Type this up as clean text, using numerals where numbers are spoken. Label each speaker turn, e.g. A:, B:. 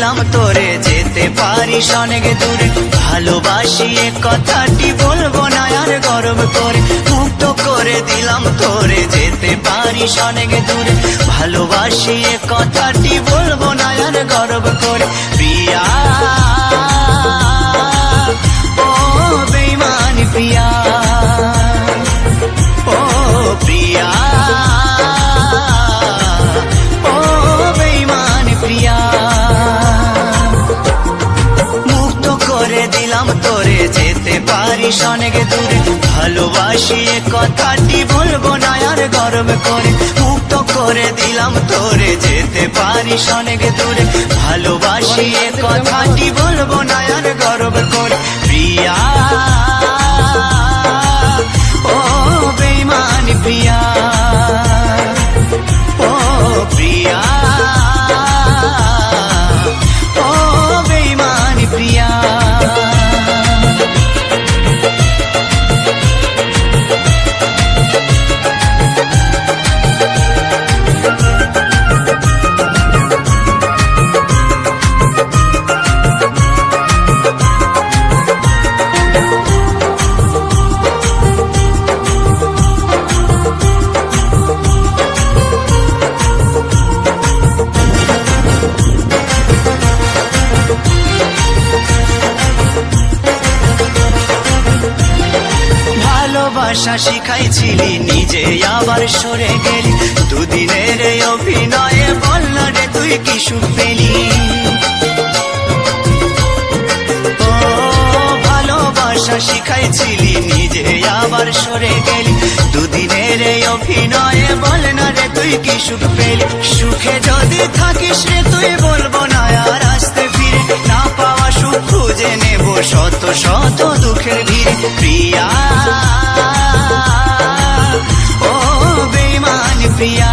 A: দিলাম তোরে যেতে পারিস অনেক দূরে। ভালোবাসি এ কথাটি বলবো না আর গর্ব করে, মুক্ত করে দিলাম তোরে যেতে পারিস অনেক দূরে। ভালোবাসি এ কথাটি বলবো না আর গর্ব করে। প্রিয়া ও বেঈমান প্রিয়া, ও প্রিয়া ও বেঈমান প্রিয়া, মুক্ত করে দিলাম তোরে যেতে পারিস অনেক দূরে। ভালোবাসি এ কথাটি বলবো না আর গর্ব করে, মুক্ত করে দিলাম তোরে যেতে পারিস অনেক দূরে। ভালোবাসি এ কথাটি বলবো না আর গর্ব করে। প্রিয়া ও বেঈমান প্রিয়া, ও প্রিয়া ও বেঈমান প্রিয়া। ভালোবাসা শিখাইছিলি নিজে আবার সরে গেলি, দুদিনের অভিনয়ে বল না রে তুই কি সুখ পেলি। ও ভালোবাসা শিখাইছিলি নিজে আবার সরে গেলি, দুদিনের অভিনয়ে বল না রে তুই কি সুখ পেলি। সুখে যদি থাকিস রে তুই বলবো না আর আসতে ফিরে, না পাওয়া সুখ খুঁজে নেব শত শত দুঃখের ভিড়ে। প্রিয়া ও বেঈমান প্রিয়া,